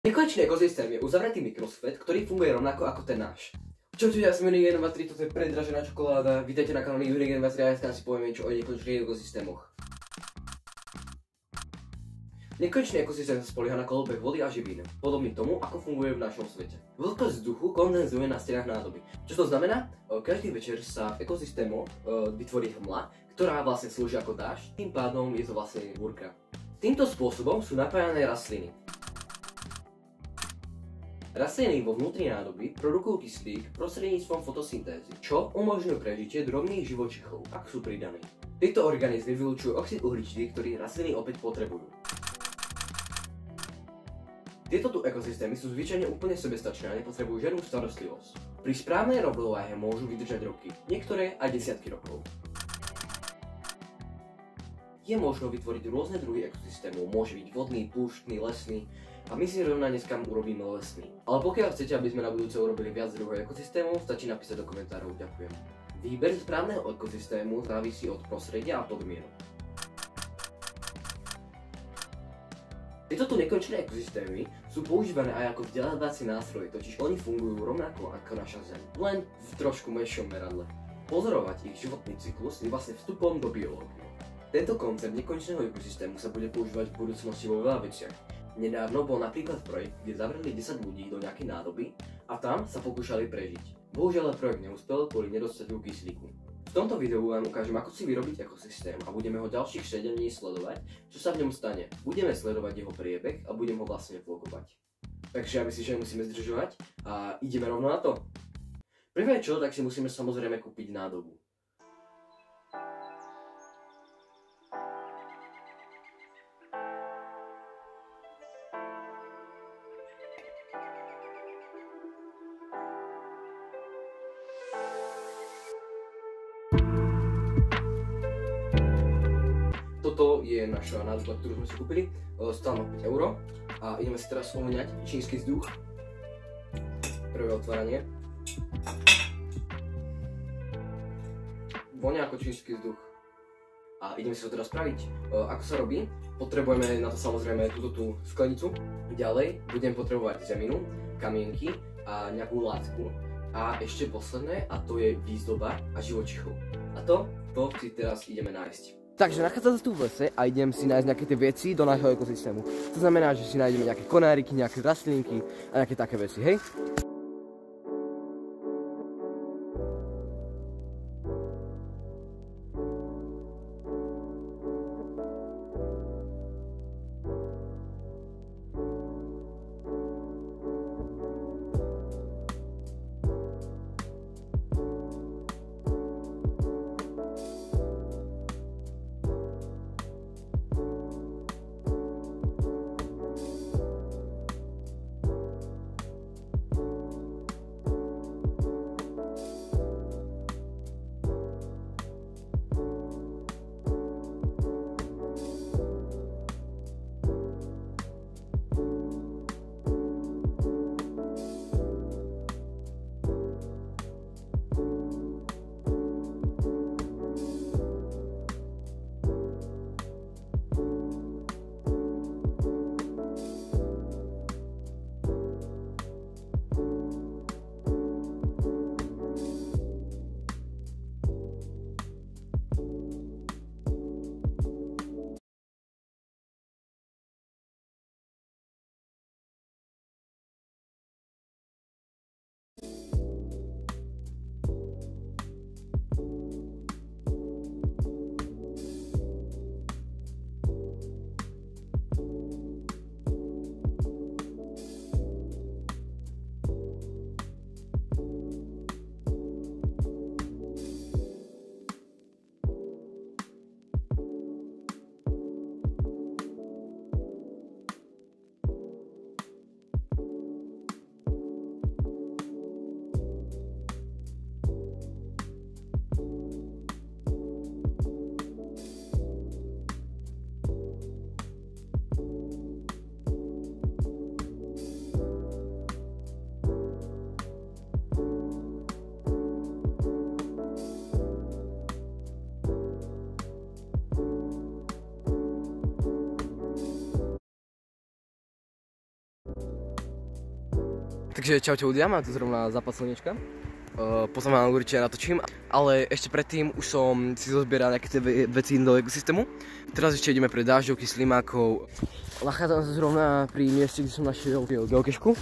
Nekonečný ekosystém je uzavretý mikrosvet, ktorý funguje rovnako ako ten náš. Čaute, ja som Unigen 23, toto je predražená čokoláda. Vítajte na kanáli Unigen 23 a dneska si povieme niečo o nekonečných ekosystémoch. Nekonečný ekosystém sa spolieha na kolobeh vody a živín, podobný tomu, ako funguje v našom svete. Vlhkosť vzduchu kondenzuje na stenách nádoby. Čo to znamená? Každý večer sa v ekosystémoch vytvorí hmla, ktorá vlastne slúži ako dážď, tým pádom je to vlastne búrka. Týmto spôsobom sú napájané rastliny. Rastliny vo vnútri nádoby produkujú kyslík prostredníctvom fotosyntézy, čo umožňuje prežitie drobných živočíchov, ak sú pridaní. Tieto organizmy vylučujú oxid uhličitý, ktorý rastliny opäť potrebujú. Tieto tu ekosystémy sú zvyčajne úplne sebestačné a nepotrebujú žiadnu starostlivosť. Pri správnej rovnováhe môžu vydržať roky, niektoré aj desiatky rokov. Je možno vytvoriť rôzne druhy ekosystémov, môže byť vodný, púštny, lesný a my si rovna dneska urobíme lesný. Ale pokiaľ chcete, aby sme na budúce urobili viac druhov ekosystémov, stačí napísať do komentárov, ďakujem. Výber správneho ekosystému závisí od prostredia a podmienok. Tieto tu nekonečné ekosystémy sú používané aj ako vzdelávací nástroj, totiž oni fungujú rovnako ako naša Zem, len v trošku menšom meradle. Pozorovať ich životný cyklus je vlastne vstupom do biológie. Tento koncept nekonečného ekosystému sa bude používať v budúcnosti vo veľa veciach. Nedávno bol napríklad projekt, kde zavreli 10 ľudí do nejakej nádoby a tam sa pokúšali prežiť. Bohužiaľ projekt neúspel kvôli nedostatku kyslíku. V tomto videu vám ukážem, ako si vyrobiť ekosystém a budeme ho ďalších 7 dní sledovať, čo sa v ňom stane. Budeme sledovať jeho priebeh a budem ho vlastne vlogovať. Takže ja myslím, že nemusíme zdržovať a ideme rovno na to. Prvé čo, tak si musíme samozrejme kúpiť nádobu. Toto je naša nádoba, ktorú sme si kúpili, stála 5 € a ideme si teraz ovoňať čínsky vzduch. Prvé otváranie. Vonia ako čínsky vzduch. A ideme si to teraz spraviť. Ako sa robí? Potrebujeme na to samozrejme túto tú sklenicu. Ďalej budem potrebovať zeminu, kamienky a nejakú látku. A ešte posledné, a to je výzdoba a živočichov. A to si teraz ideme nájsť. Takže nachádzam sa tu v lese a idem si nájsť nejaké tie veci do nášho ekosystému. To znamená, že si nájdeme nejaké konáriky, nejaké rastlinky a nejaké také veci, hej? Takže čaute ľudia, mám tu zrovna západ slnečka. Potom vám určite natočím, ale ešte predtým už som si zozbieral nejaké tie veci do ekosystému. Teraz ešte ideme pre dážďovky, slimákov. Nachádzam sa zrovna pri mieste, kde som našiel geokešku,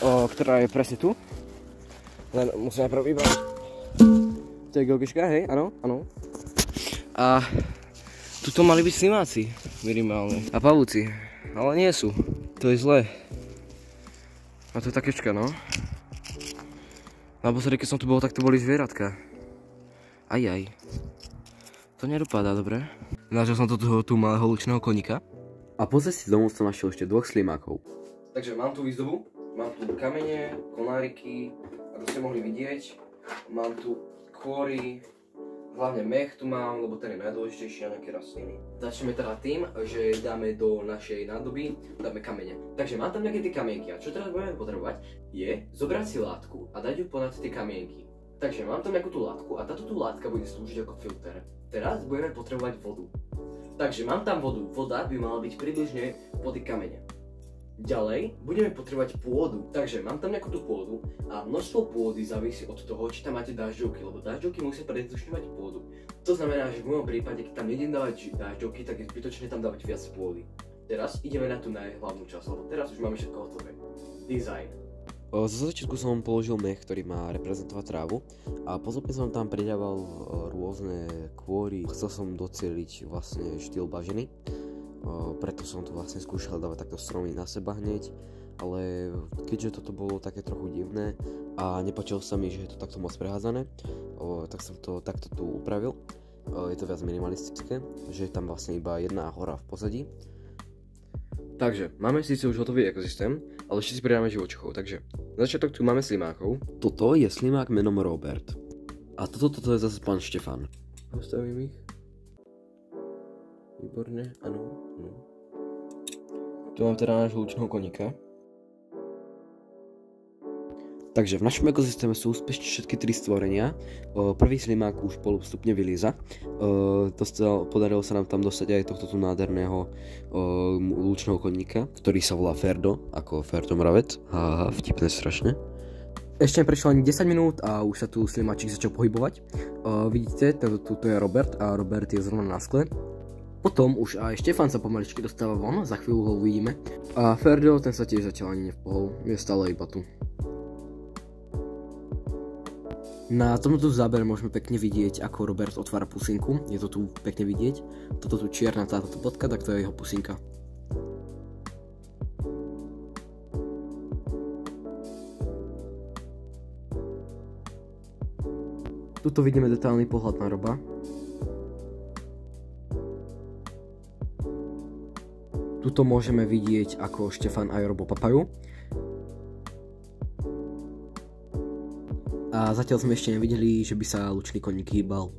ktorá je presne tu. Len musím najprv vybrať. To je geokeška, hej, áno, áno. A tuto mali byť slimáci, minimálne. A pavúci, ale nie sú. To je zlé. A to je takečka, no. Naposledy, keď som tu bol, tak to boli zvieratka. Ajaj. To nedopadá dobre. Našiel som tu malého lučného koníka. A po ceste domov som našiel ešte 2 slimákov. Takže mám tu výzdobu, mám tu kamene, konáriky, ako ste mohli vidieť. Mám tu kôry, hlavne mech tu mám, lebo ten je najdôležitejší a nejaké rastliny. Začneme teda tým, že dáme do našej nádoby, dáme kamene. Takže mám tam nejaké tie kamienky a čo teraz budeme potrebovať je zobrať si látku a dať ju ponad tie kamienky. Takže mám tam nejakú tú látku a táto tú látka bude slúžiť ako filter. Teraz budeme potrebovať vodu. Takže mám tam vodu. Voda by mala byť približne po tie kamene. Ďalej budeme potrebovať pôdu, takže mám tam nejakú tú pôdu a množstvo pôdy závisí od toho, či tam máte dážďovky, lebo dážďovky musia predtučňovať pôdu. To znamená, že v mojom prípade, keď tam nejdem dávať dážďovky, tak je zbytočné tam dávať viac pôdy. Teraz ideme na tú najhlavnú časť, lebo teraz už máme všetko hotové. Design. Zo začiatku som položil mech, ktorý má reprezentovať trávu a postupne som tam pridával rôzne kôry. Chcel som docieliť vlastne štýl bažiny. Preto som tu vlastne skúšal dávať takto stromy na seba hneď, ale keďže toto bolo také trochu divné a nepáčilo sa mi, že je to takto moc prehádzané, tak som to takto tu upravil. Je to viac minimalistické, že je tam vlastne iba jedna hora v pozadí. Takže, máme síce už hotový ekosystém, ale ešte si pridáme živočíchov, takže na začiatok tu máme slimákov. Toto je slimák menom Robert. A toto je zase pán Štefan. Postavím ich. Výborne, áno. Tu mám teda nášho lučného koníka. Takže v našom ekosystéme sú úspešne všetky 3 stvorenia. Prvý slimák už postupne vylíza. Podarilo sa nám tam dostať aj tohto tu nádherného lučného koníka, ktorý sa volá Ferdo, ako Ferdo mravec. Haha, vtipné strašne. Ešte neprešlo ani 10 minút a už sa tu slimáčik začal pohybovať. Vidíte, tu je Robert a Robert je zrovna na skle. Potom už aj Štefan sa pomaličky dostáva von, za chvíľu ho uvidíme. A Ferdo, ten sa tiež zatiaľ ani nevpohol, je stále iba tu. Na tomto zábere môžeme pekne vidieť, ako Robert otvára pusinku, je to tu pekne vidieť. Toto tu čierna táto bodka, tak to je jeho pusinka. Tuto vidíme detailný pohľad na Roba. Tuto môžeme vidieť, ako Štefan aj Robo papajú. A zatiaľ sme ešte nevideli, že by sa lučný koník hýbal.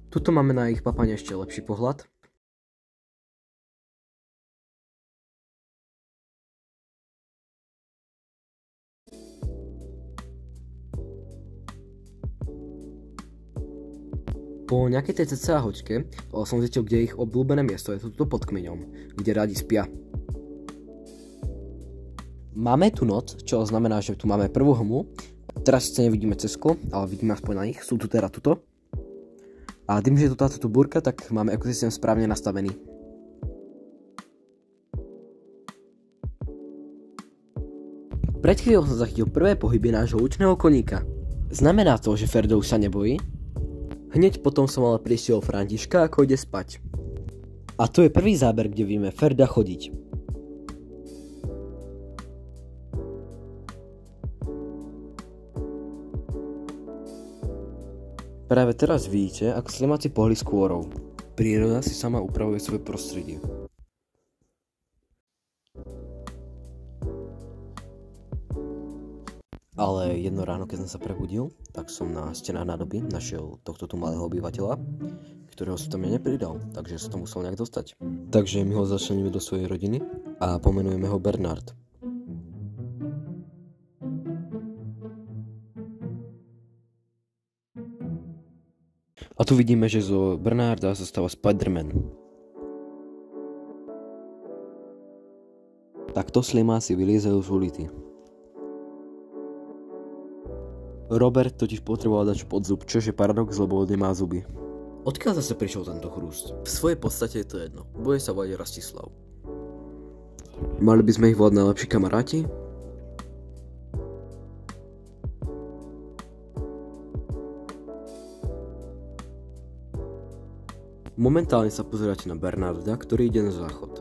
Tuto máme na ich papanie ešte lepší pohľad. Po nejakej tej cca hoďke som zistil, kde je ich obľúbené miesto, je to tuto pod kmeňom, kde radi spia. Máme tu noc, čo znamená, že tu máme prvú hmlu. Teraz sice nevidíme cez sklo, ale vidíme aspoň na nich, sú tu teda tuto. A tým, že je tu táto búrka, tak máme ekosystém správne nastavený. Pred chvíľou som zachytil prvé pohyby nášho lučného koníka. Znamená to, že Ferdo už sa nebojí? Hneď potom som ale prišiel Františka, ako ide spať. A to je prvý záber, kde vidíme Ferda chodiť. Práve teraz vidíte, ako slimáci pohli s kôrou. Príroda si sama upravuje svoje prostredie. Ale jedno ráno, keď som sa prebudil, tak som na stenách nádoby našiel tohto tu malého obyvateľa, ktorého som tam nepridal, takže sa to musel nejak dostať. Takže my ho začleníme do svojej rodiny a pomenujeme ho Bernard. A tu vidíme, že zo Bernarda sa stáva Spider-Man. Takto slimáci vyliezajú z ulity. Robert totiž potreboval dať pod zub, čo je paradox, lebo nemá zuby. Odkiaľ zase prišiel tento chrúst? V svojej podstate je to jedno. Bude sa volať Rastislav. Mali by sme ich volať najlepší kamaráti? Momentálne sa pozeráte na Bernarda, ktorý ide na záchod.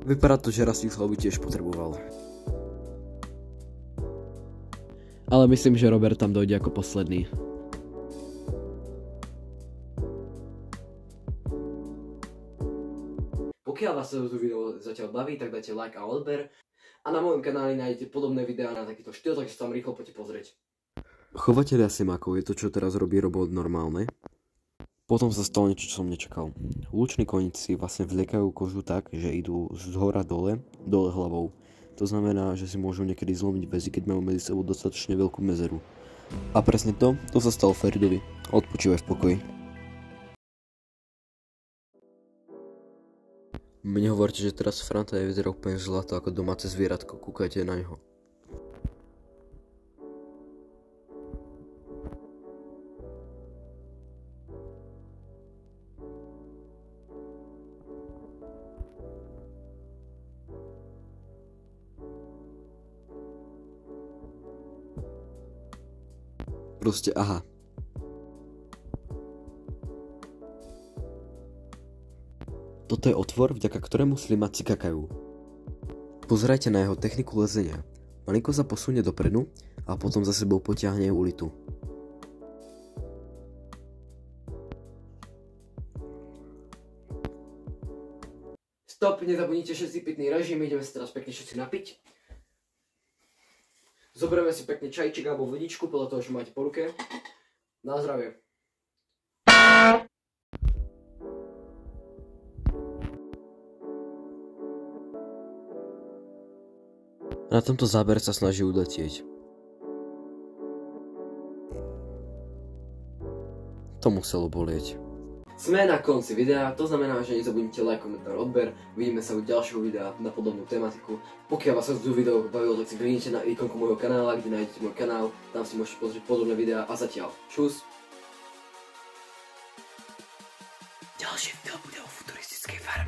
Vypadá to, že Rastislav by tiež potreboval. Ale myslím, že Robert tam dojde ako posledný. Pokiaľ vás to video zatiaľ baví, tak dajte like a odber. A na mojom kanáli nájdete podobné videá na takýto štýl, takže sa tam rýchlo poďte pozrieť. Chovateľia semákov, je to, čo teraz robí robot, normálne? Potom sa stalo niečo, čo som nečakal. Luční koníci vlastne vliekajú kožu tak, že idú z hora dole hlavou. To znamená, že si môžu niekedy zlomiť väzy, keď majú medzi sebou dostatočne veľkú medzeru. A presne to sa stalo Feridovi. Odpočívaj v pokoji. Mne hovoríte, že teraz Franta je vyzerá úplne zlato ako domáce zvieratko, kúkajte na neho. Proste aha. Toto je otvor, vďaka ktorému slimáci kakajú. Pozerajte na jeho techniku lezenia. Malinko sa posunie dopredu a potom za sebou potiahne ulitu. Stop, nezabudnite všetci pitný režim, ideme sa teraz pekne všetci napiť. Zoberieme si pekne čajček alebo vodičku, podľa toho, čo máte po ruke. Na zdravie. Na tomto záber sa snaží uletieť. To muselo bolieť. Sme na konci videa, to znamená, že nezabudnite like, komentár, odber. Vidíme sa u ďalšieho videa na podobnú tematiku. Pokiaľ vás sa z video bavilo, tak si kliknite na ikonku môjho kanála, kde nájdete môj kanál. Tam si môžete pozrieť podobné videá a zatiaľ. Čus! Ďalšie video bude o futuristickej farme.